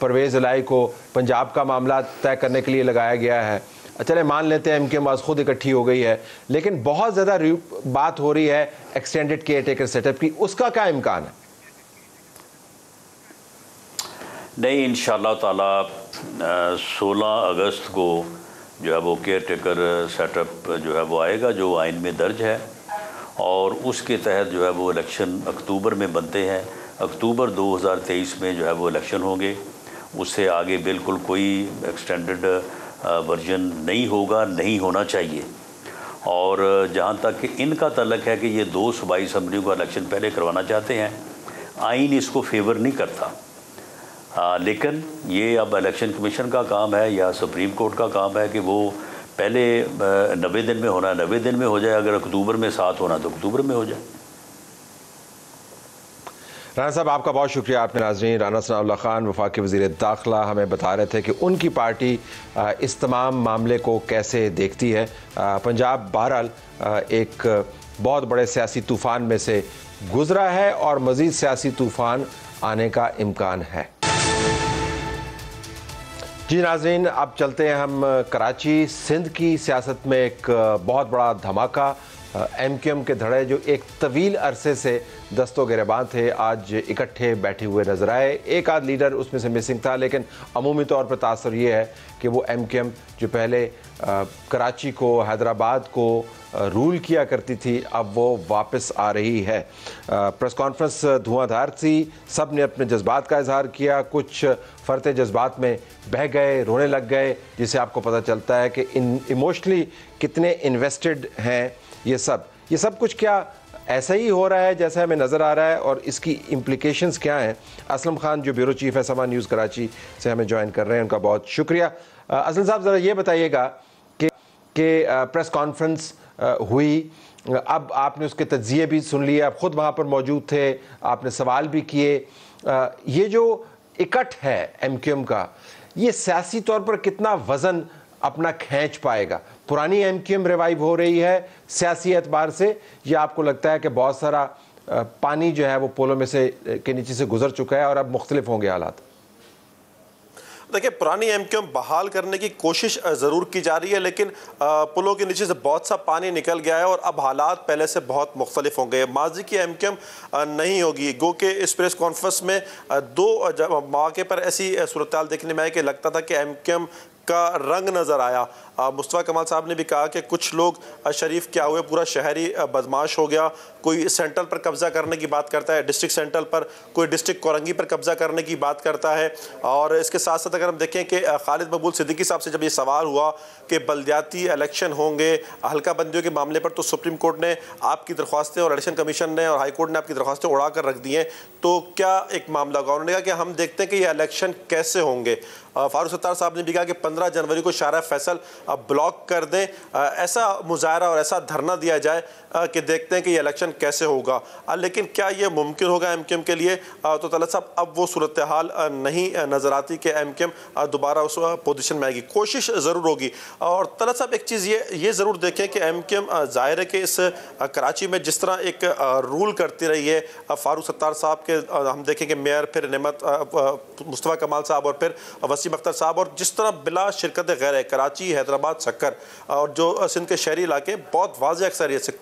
परवेज़ इलाही को पंजाब का मामला तय करने के लिए लगाया गया है। चले मान लेते हैं MQM आज खुद इकट्ठी हो गई है, लेकिन बहुत ज़्यादा बात हो रही है एक्सटेंडेड केयर टेकर सेटअप की, उसका क्या इम्कान है? नहीं, इंशाअल्लाह ताला 16 अगस्त को जो है वो केयर टेकर सेटअप जो है वो आएगा, जो आइन में दर्ज है, और उसके तहत जो है वो इलेक्शन अक्टूबर में बनते हैं। अक्टूबर 2023 में जो है वो इलेक्शन होंगे। उससे आगे बिल्कुल कोई एक्सटेंडेड वर्जन नहीं होगा, नहीं होना चाहिए। और जहाँ तक कि इनका तल्लक है कि ये 2 सूबाई असम्बलियों का इलेक्शन पहले करवाना चाहते हैं, आइन इसको फेवर नहीं करता। लेकिन ये अब इलेक्शन कमीशन का काम है या सुप्रीम कोर्ट का काम है कि वो पहले 90 दिन में होना है 90 दिन में हो जाए, अगर अक्टूबर में 7 होना तो अक्टूबर में हो जाए। राणा साहब, आपका बहुत शुक्रिया। आपने नाज़रीन, राना सनाउल्लाह खान वफाकी वज़ीर दाखिला हमें बता रहे थे कि उनकी पार्टी इस तमाम मामले को कैसे देखती है। पंजाब बहरहाल एक बहुत बड़े सियासी तूफ़ान में से गुज़रा है और मज़ीद सियासी तूफ़ान आने का इम्कान है। जी नाज़रीन, अब चलते हैं हम कराची। सिंध की सियासत में एक बहुत बड़ा धमाका MQM के धड़े जो एक तवील अरसे से दस्तो गिरबान थे, आज इकट्ठे बैठे हुए नजर आए। एक आध लीडर उसमें से मिसिंग था, लेकिन अमूमी तौर पर तासर ये है कि वो MQM जो पहले कराची को, हैदराबाद को रूल किया करती थी, अब वो वापस आ रही है। प्रेस कॉन्फ्रेंस धुआंधार थी, सब ने अपने जज्बात का इजहार किया, कुछ फरते जज्बात में बह गए, रोने लग गए, जिससे आपको पता चलता है कि इमोशनली कितने इन्वेस्टेड हैं ये सब कुछ क्या ऐसा ही हो रहा है जैसा हमें नज़र आ रहा है, और इसकी इम्प्लीकेशंस क्या हैं। असलम खान जो ब्यूरो चीफ है समा न्यूज़ कराची से हमें ज्वाइन कर रहे हैं, उनका बहुत शुक्रिया। असलम साहब, ज़रा ये बताइएगा कि प्रेस कॉन्फ्रेंस हुई, अब आपने उसके तज्ज़िये भी सुन लिए, आप ख़ुद वहाँ पर मौजूद थे, आपने सवाल भी किए। ये जो इकट्ठ है MQM का, ये सियासी तौर पर कितना वज़न अपना खींच पाएगा? पुरानी MQM रिवाइव हो रही है सियासी एतबार से, या आपको लगता है कि बहुत सारा पानी जो है वो पोलों में से के नीचे से गुजर चुका है और अब मुख्तलिफ होंगे हालात? देखिए, पुरानी MQM बहाल करने की कोशिश ज़रूर की जा रही है, लेकिन पुलों के नीचे से बहुत सा पानी निकल गया है और अब हालात पहले से बहुत मुख्तलिफ हो गए। माजी की MQM नहीं होगी। गो के इस प्रेस कॉन्फ्रेंस में दो मौके पर ऐसी सूरत हाल देखने में आई कि लगता था कि MQM का रंग नज़र आया। मुस्तफ़ा कमाल साहब ने भी कहा कि कुछ लोग शरीफ क्या हुए, पूरा शहरी बदमाश हो गया। कोई सेंट्रल पर कब्ज़ा करने की बात करता है, डिस्ट्रिक्ट सेंट्रल पर, कोई डिस्ट्रिक्ट कोरंगी पर कब्ज़ा करने की बात करता है। और इसके साथ साथ अगर हम देखें कि खालिद मकबूल सिद्दीकी साहब से जब ये सवाल हुआ कि बल्दियाती इलेक्शन होंगे हल्का बंदियों के मामले पर, तो सुप्रीम कोर्ट ने आपकी दरख्वास्तें और इलेक्शन कमीशन ने और हाई कोर्ट ने आपकी दरख्वास्तें उड़ा कर रख दी हैं, तो क्या एक मामला होगा? उन्होंने कहा कि हम देखते हैं कि ये इलेक्शन कैसे होंगे। फारूक सत्तार साहब ने भी कहा कि 15 जनवरी को शारा फैसल ब्लॉक कर दें, ऐसा मुजाहरा और ऐसा धरना दिया जाए कि देखते हैं कि ये इलेक्शन कैसे होगा। लेकिन क्या ये मुमकिन होगा MQM के लिए? तो तलत साहब, अब वो सूरत हाल नहीं नज़र आती कि MQM दोबारा उस पोजीशन में आएगी। कोशिश ज़रूर होगी। और तलत साहब, एक चीज़ ये ज़रूर देखें कि MQM ज़ाहिर है कि इस कराची में जिस तरह एक रूल करती रही है, फारूक सत्तार साहब के हम देखें कि मेयर, फिर नेमत मुस्तफ़ा कमाल साहब और फिर वसीम अख्तर साहब, और जिस तरह बिला शिरकत गैर है कराची, हैदराबाद, सक्कर और जो सिंध के शहरी इलाके, बहुत वाज़ेह अक्सरियत से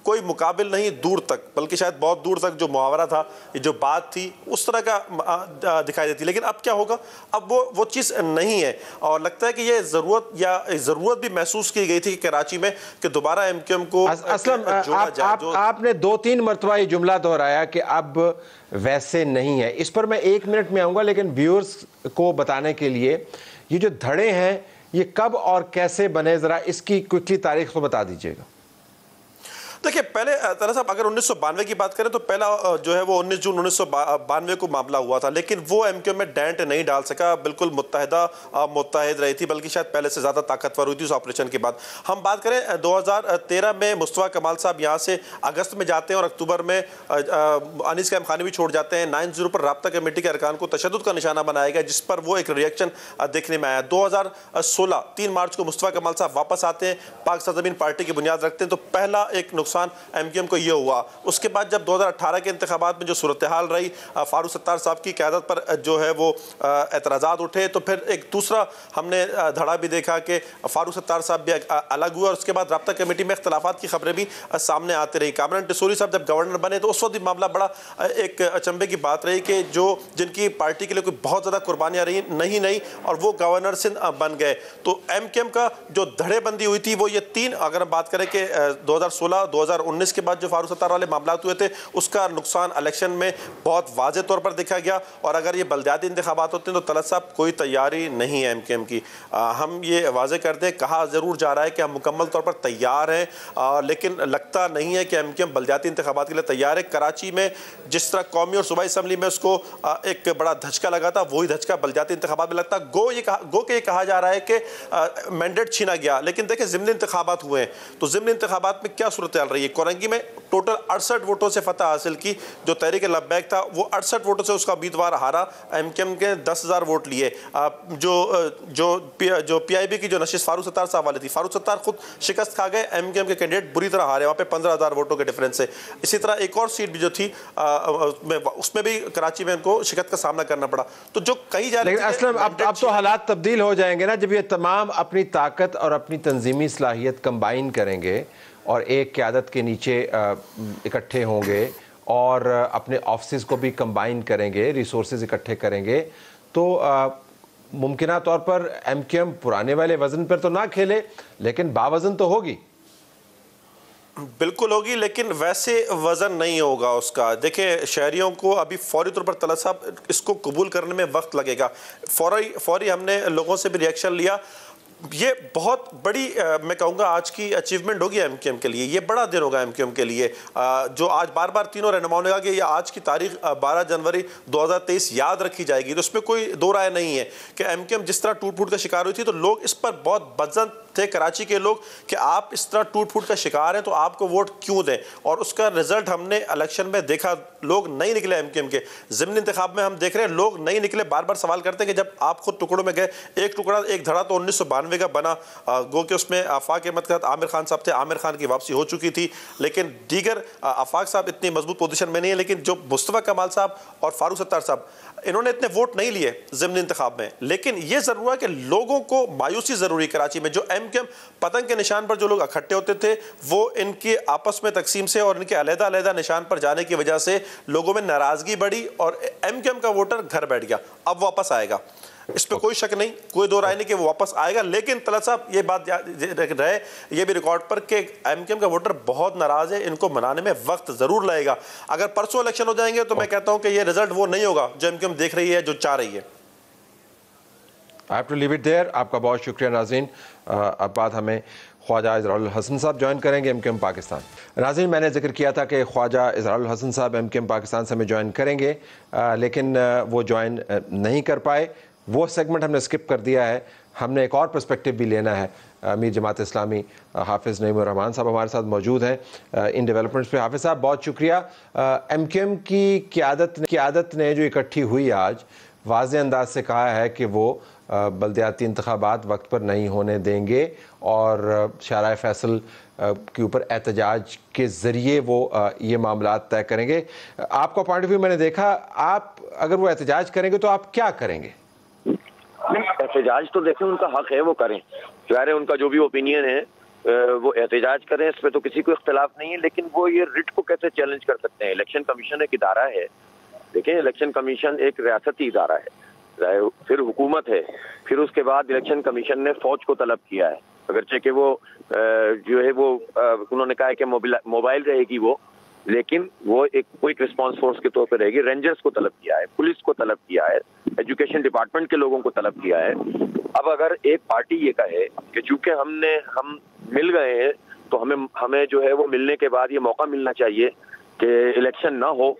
कोई मुकाबिल नहीं दूर तक, बल्कि शायद बहुत दूर तक जो मुहावरा था, जो बात थी, उस तरह का दिखाई देती। लेकिन अब क्या होगा? अब वो चीज़ नहीं है, और लगता है कि ये ज़रूरत भी महसूस की गई थी कि कराची में कि दोबारा MQM को जोड़ा जाए। आपने 2-3 मरतबा ये जुमला दोहराया कि अब वैसे नहीं है। इस पर मैं 1 मिनट में आऊँगा, लेकिन व्यूअर्स को बताने के लिए ये जो धड़े हैं ये कब और कैसे बने, ज़रा इसकी क्विकली तारीख को बता दीजिएगा। देखिए, पहले तारा साहब अगर 1992 की बात करें तो पहला जो है वो 19 जून 1992 को मामला हुआ था, लेकिन वो MQM में डेंट नहीं डाल सका। बिल्कुल मुत्तहिद रही थी, बल्कि शायद पहले से ज़्यादा ताकतवर हुई थी उस ऑपरेशन के बाद। हम बात करें 2013 में मुस्तफ़ा कमाल साहब यहाँ से अगस्त में जाते हैं और अक्टूबर में अनीस कैम खानी भी छोड़ जाते हैं। 9-0 पर राब्ता कमेटी के अरकान को तशद्दुद का निशाना बनाया गया, जिस पर वो एक रिएक्शन देखने में आया। 2016 3 मार्च को मुस्तफ़ा कमाल साहब वापस आते हैं, पाक सरज़मीन पार्टी की बुनियाद रखते हैं, तो पहला एक नुकसान MQM को ये हुआ। उसके बाद जब 2018 के इंतखाबात में जो सूरत हाल रही, फारूक सत्तार साहब की क़यादत पर जो है वो एतराज़ात उठे, तो फिर एक दूसरा हमने धड़ा भी देखा कि फारूक सत्तार साहब भी अलग हुए, और उसके बाद राब्ता कमेटी में इख्तलाफात की खबरें भी सामने आती रही। कामरान टिसोरी साहब जब गवर्नर बने तो उस वक्त भी मामला बड़ा एक अचंभे की बात रही कि जिनकी पार्टी के लिए कोई बहुत ज़्यादा कुर्बानियाँ रही नहीं और वो गवर्नर सिंध बन गए। तो MQM का जो धड़ेबंदी हुई थी वो ये 3, अगर हम बात करें कि 2016-2019 के बाद जो फारूक सत्तार वाले मामला हुए थे, उसका नुकसान इलेक्शन में बहुत वाज़े तौर पर देखा गया। और अगर ये बल्दियाती इंतखाबात होते हैं तो तलत साहब कोई तैयारी नहीं है MQM की। हम ये वाज़े कर दें, कहा ज़रूर जा रहा है कि हम मुकम्मल तौर पर तैयार हैं, लेकिन लगता नहीं है कि MQM बल्दियाती इंतखाबात के लिए तैयार है। कराची में जिस तरह कौमी और सूबाई असम्बली में उसको एक बड़ा धचका लगा था, वही धचका बल्दियाती इंतखाबात में लगता। गो के ये कहा जा रहा है कि मैंडेट छीना गया, लेकिन देखें ज़िमनी इंतखाबात हुए हैं, तो ज़िमनी इंतखाबात में क्या सूरत हाल रही है? कोरंगी में टोटल 68 वोटों से फतह हासिल की। जो तहरीक लब्बैक था वो 68 वोटों से उसका उम्मीदवार हारा। MQM के 10,000 वोट लिए। जो PIB की जो नशिस्त फारूक सत्तार साहब वाली थी, फारूक सत्तार खुद शिकस्त खा गए, MQM के कैंडिडेट बुरी तरह हारे, वहाँ पे 15,000 वोटों के डिफरेंस से। इसी तरह एक और सीट भी जो थी उसमें भी कराची में उनको शिकस्त का सामना करना पड़ा। तो जो कही जा रही है, अब तो हालात तब्दील हो जाएंगे ना, जब ये तमाम अपनी ताकत और अपनी तंजीमी सलाहियत कंबाइन करेंगे और एक क़यादत के नीचे इकट्ठे होंगे और अपने ऑफिस को भी कंबाइन करेंगे, रिसोर्सेज इकट्ठे करेंगे, तो मुमकिना तौर पर एमक्यूएम पुराने वाले वज़न पर तो ना खेले, लेकिन बावज़न तो होगी। बिल्कुल होगी, लेकिन वैसे वज़न नहीं होगा उसका। देखिए, शहरियों को अभी फौरी तौर पर तलत साहब इसको कबूल करने में वक्त लगेगा। फौरी हमने लोगों से भी रिएक्शन लिया। ये बहुत बड़ी मैं कहूँगा आज की अचीवमेंट होगी एमक्यूएम के लिए। ये बड़ा दिन होगा एमक्यूएम के लिए, जो आज बार बार तीनों रहनुमाओं ने कहा कि ये आज की तारीख 12 जनवरी 2023 याद रखी जाएगी। तो उसमें कोई दो राय नहीं है कि एमक्यूएम जिस तरह टूट फूट का शिकार हुई थी, तो लोग इस पर बहुत बदजन थे, कराची के लोग, कि आप इस तरह टूट फूट का शिकार हैं तो आपको वोट क्यों दें। और उसका रिजल्ट हमने इलेक्शन में देखा, लोग नहीं निकले एमक्यूएम के। ज़िमनी इंतखाब में हम देख रहे हैं लोग नहीं निकले। बार बार सवाल करते हैं कि जब आप खुद टुकड़ों में गए, एक टुकड़ा एक धड़ा तो 1992 का बना, गो कि उसमें आफाक अहमद के साथ आमिर खान साहब थे। आमिर खान की वापसी हो चुकी थी, लेकिन दीगर आफाक साहब इतनी मजबूत पोजीशन में नहीं है। लेकिन जो मुस्तफ़ा कमाल साहब और फारूक सत्तार साहब, इन्होंने इतने वोट नहीं लिए ज़िमनी इंतखाब में। लेकिन यह ज़रूर है कि लोगों को मायूसी ज़रूरी कराची में, जो एमक्यूएम पतंग के निशान पर जो लोग इकट्ठे होते थे, वो इनके आपस में तकसीम से और इनके अलग-अलग निशान पर जाने की वजह से लोगों में नाराज़गी बढ़ी और एमक्यूएम का वोटर घर बैठ गया। अब वापस आएगा, इस पर कोई शक नहीं, कोई दो राय नहीं कि वो वापस आएगा। लेकिन तलत साहब ये बात रहे, ये भी रिकॉर्ड पर कि एमक्यूएम का वोटर बहुत नाराज़ है, इनको मनाने में वक्त ज़रूर लगेगा। अगर परसों इलेक्शन हो जाएंगे तो मैं कहता हूं कि ये रिजल्ट वो नहीं होगा जो एमक्यूएम देख रही है, जो चाह रही है। I have to leave it there. आपका बहुत शुक्रिया नाज़रीन। अब बात हमें ख्वाजा इज़रारुल हसन साहब ज्वाइन करेंगे एमक्यूएम पाकिस्तान। नाज़रीन, मैंने जिक्र किया था कि ख्वाजा इज़रारुल हसन साहब एमक्यूएम पाकिस्तान से हमें ज्वाइन करेंगे, लेकिन वो ज्वाइन नहीं कर पाए। वो सेगमेंट हमने स्किप कर दिया है। हमने एक और पर्सपेक्टिव भी लेना है। अमीर जमात इस्लामी हाफिज़ नईमुर रहमान साहब हमारे साथ मौजूद हैं इन डेवलपमेंट्स पे। हाफिज़ साहब, बहुत शुक्रिया। एमक्यूएम की क़यादत ने जो इकट्ठी हुई आज, वाज़ेह अंदाज से कहा है कि वो बल्दियाती इंतखाबात वक्त पर नहीं होने देंगे और शाराए फैसल के ऊपर एहतजाज के ज़रिए वो ये मामला तय करेंगे। आपका पॉइंट ऑफ व्यू मैंने देखा, आप अगर वो एहतजाज करेंगे तो आप क्या करेंगे? एहतजाज तो देखें, उनका हक है, वो करें। ज़ाहिर है उनका जो भी ओपिनियन है वो एहतजाज करें, इस पर तो किसी को इख्तलाफ नहीं है। लेकिन वो ये रिट को कैसे चैलेंज कर सकते हैं? इलेक्शन कमीशन एक इदारा है। देखें, इलेक्शन कमीशन एक रियासती इदारा है, फिर हुकूमत है, फिर उसके बाद इलेक्शन कमीशन ने फौज को तलब किया है। अगरचे कि वो जो है वो उन्होंने कहा है कि मोबाइल रहेगी वो, लेकिन वो एक क्विक रिस्पांस फोर्स के तौर पर रहेगी। रेंजर्स को तलब किया है, पुलिस को तलब किया है, एजुकेशन डिपार्टमेंट के लोगों को तलब किया है। अब अगर एक पार्टी ये कहे कि चूंकि हम मिल गए हैं तो हमें जो है वो मिलने के बाद ये मौका मिलना चाहिए कि इलेक्शन ना हो,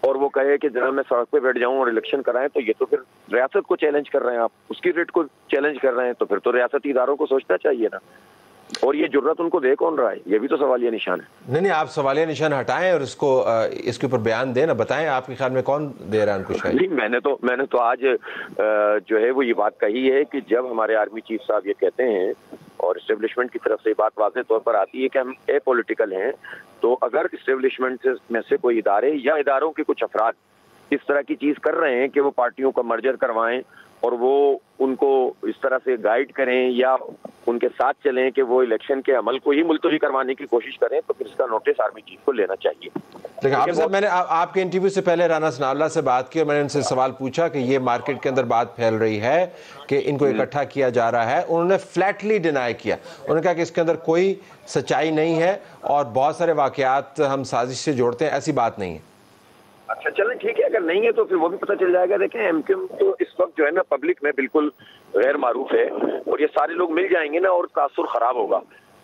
और वो कहे कि जरा मैं सड़क पे बैठ जाऊं और इलेक्शन कराएं, तो ये तो फिर रियासत को चैलेंज कर रहे हैं आप, उसकी रेट को चैलेंज कर रहे हैं। तो फिर तो रियासती इदारों को सोचना चाहिए ना। और ये जुर्रत उनको दे कौन रहा है? ये भी तो सवालिया निशान है। नहीं, आप सवालिया निशान हटाएं और इसको इसके ऊपर बयान दें ना, बताएं आपके ख्याल में कौन दे रहा है उनको शायद? नहीं, मैंने तो आज जो है वो ये बात कही है कि जब हमारे आर्मी चीफ साहब ये कहते हैं और इस्टेब्लिशमेंट की तरफ से बात वाज़ेह तौर पर आती है कि हम एपॉलिटिकल हैं, तो अगर इस्टेब्लिशमेंट में से कोई इदारे या इदारों के कुछ अफराद इस तरह की चीज़ कर रहे हैं कि वो पार्टियों का मर्जर करवाएं और वो उनको इस तरह से गाइड करें या उनके साथ चलें कि वो इलेक्शन के अमल को ही मुलतवी करवाने की कोशिश करें, तो फिर इसका नोटिस आर्मी चीफ को लेना चाहिए। लेकिन आप साहब, मैंने आपके इंटरव्यू से पहले राना सनाउल्लाह से बात की और मैंने उनसे सवाल पूछा कि ये मार्केट के अंदर बात फैल रही है कि इनको इकट्ठा किया जा रहा है। उन्होंने फ्लैटली डिनाई किया। उन्होंने कहा कि इसके अंदर कोई सच्चाई नहीं है और बहुत सारे वाकयात हम साजिश से जोड़ते हैं, ऐसी बात नहीं है। अच्छा, चलें ठीक है, अगर नहीं है तो फिर वो भी पता चल जाएगा। देखें, एमक्यूएम तो इस वक्त जो है ना पब्लिक में बिल्कुल गैर मारूफ है और ये सारे लोग मिल जाएंगे ना और तासुर खराब होगा,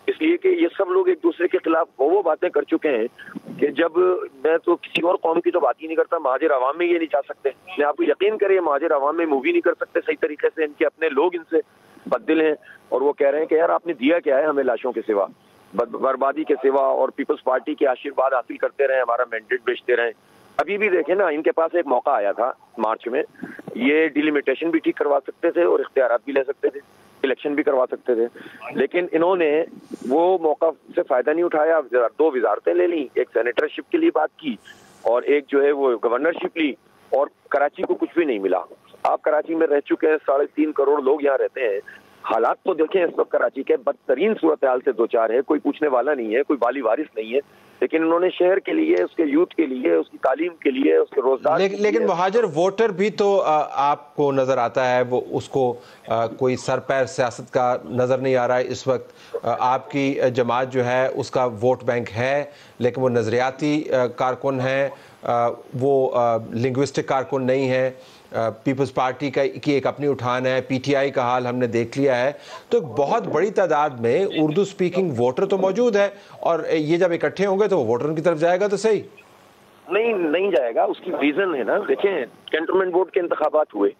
इसलिए कि ये सब लोग एक दूसरे के खिलाफ वो बातें कर चुके हैं कि जब मैं तो किसी और कौम की तो बात ही नहीं करता, महाजिर अवाम में ये नहीं जा सकते। मैं आपको यकीन करिए, महाजिर अवाम में मूवी नहीं कर सकते सही तरीके से, इनके अपने लोग इनसे बददिल हैं और वो कह रहे हैं कि यार आपने दिया क्या है हमें लाशों के सिवा, बर्बादी के सिवा, और पीपल्स पार्टी के आशीर्वाद हासिल करते रहे, हमारा मैंडेट बेचते रहे। अभी भी देखें ना, इनके पास एक मौका आया था मार्च में, ये डिलिमिटेशन भी ठीक करवा सकते थे और इख्तियारात भी ले सकते थे, इलेक्शन भी करवा सकते थे, लेकिन इन्होंने वो मौका से फायदा नहीं उठाया। 2 वजारतें ले ली, एक सेनेटरशिप के लिए बात की और एक जो है वो गवर्नरशिप ली, और कराची को कुछ भी नहीं मिला। आप कराची में रह चुके हैं, 3.5 करोड़ लोग यहाँ रहते हैं। हालात तो देखें इस वक्त कराची के बदतरीन सूरत हाल से दो चार है, कोई पूछने वाला नहीं है, कोई वाली वारिस नहीं है, लेकिन उन्होंने शहर के लिए, उसके यूथ के लिए, उसकी तालीम के लिए, उसके रोजगार लेकिन मुहाजिर वोटर भी तो आपको नजर आता है, वो उसको कोई सर पैर सियासत का नजर नहीं आ रहा है इस वक्त। आपकी जमात जो है उसका वोट बैंक है, लेकिन वो नजरियाती कारकुन है, वो लिंग्विस्टिक कारकुन नहीं है। पीपल्स पार्टी की एक अपनी उठान है, पीटीआई का हाल हमने देख लिया है। तो बहुत बड़ी तादाद में उर्दू स्पीकिंग वोटर तो मौजूद है, और ये जब इकट्ठे होंगे तो वो वोटर की तरफ जाएगा तो सही नहीं जाएगा। उसकी रीजन है ना, देखें कैंटोनमेंट बोर्ड के इंतखाबात हुए,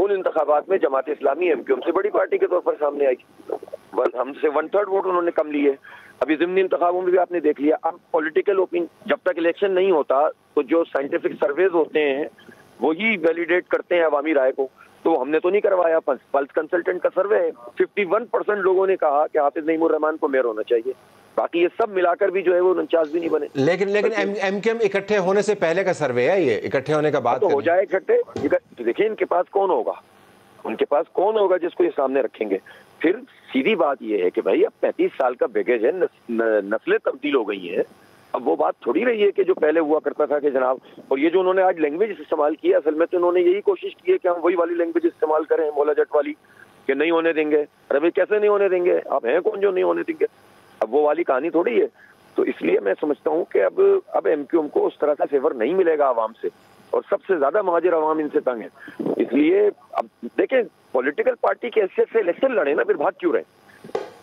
उन इंतखाबात में जमात इस्लामी एमक्यूएम से बड़ी पार्टी के तौर पर सामने आई, हमसे 1/3 वोट उन्होंने कम लिए। अभी ज़िमनी इंतखाबों में भी आपने देख लिया। अब पॉलिटिकल ओपिनियन, जब तक इलेक्शन नहीं होता तो जो साइंटिफिक सर्वेज होते हैं वही वैलिडेट करते हैं अवामी राय को, तो हमने तो नहीं करवाया। पल्स कंसल्टेंट का सर्वे है, 51% लोगों ने कहा कि हाफिज नईमुर रहमान को मेयर होना चाहिए। बाकी ये सब मिलाकर भी जो है वो 49 भी नहीं बने। लेकिन एमक्यूएम इकट्ठे होने से पहले का सर्वे है, ये इकट्ठे होने का बाद तो हो जाए इकट्ठे। देखिए इनके पास कौन होगा, उनके पास कौन होगा जिसको ये सामने रखेंगे। फिर सीधी बात ये है कि भाई अब 35 साल का बैगेज है, नस्लें तब्दील हो गई हैं। अब वो बात थोड़ी रही है कि जो पहले हुआ करता था कि जनाब, और ये जो उन्होंने आज लैंग्वेज इस्तेमाल की है, असल में तो उन्होंने यही कोशिश की है कि हम वही वाली लैंग्वेज इस्तेमाल करें, मौला जट वाली, कि नहीं होने देंगे। अरे भाई कैसे नहीं होने देंगे, आप हैं कौन जो नहीं होने देंगे? अब वो वाली कहानी थोड़ी है। तो इसलिए मैं समझता हूँ कि अब एमक्यूएम को उस तरह का फेवर नहीं मिलेगा आवाम से, और सबसे ज्यादा महाजिर आवाम इनसे तंग है। इसलिए अब देखें, पॉलिटिकल पार्टी के हैसियत से इलेक्शन लड़े ना, फिर भाग क्यों रहे?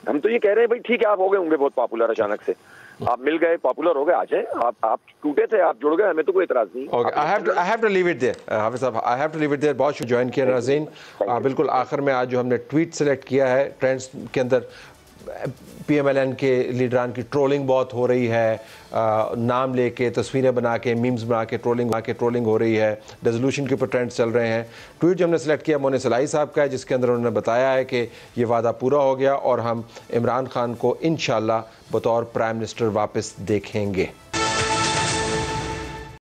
हम तो ये कह रहे हैं भाई ठीक है, आप हो गए होंगे बहुत पॉपुलर, अचानक से आप मिल गए, पॉपुलर हो गए, आ जाए। आप टूटे थे, आप जुड़ गए, हमें तो कोई इतराज नहीं। I have to leave it there Hafiz साहब, I have to leave it there. बहुत शुक्रिया ज्वाइन किया नाज़रीन। बिल्कुल आखिर में आज जो हमने ट्वीट सेलेक्ट किया है, ट्रेंड्स के अंदर पीएमएलएन के लीडरान की ट्रोलिंग बहुत हो रही है, नाम लेके तस्वीरें बना के मीम्स बना के ट्रोलिंग हो रही है, रेजोल्यूशन के ऊपर ट्रेंड्स चल रहे हैं। ट्वीट जो हमने सेलेक्ट किया मोने सलाई साहब का है, जिसके अंदर उन्होंने बताया है कि ये वादा पूरा हो गया और हम इमरान खान को इंशाल्लाह बतौर प्राइम मिनिस्टर वापस देखेंगे।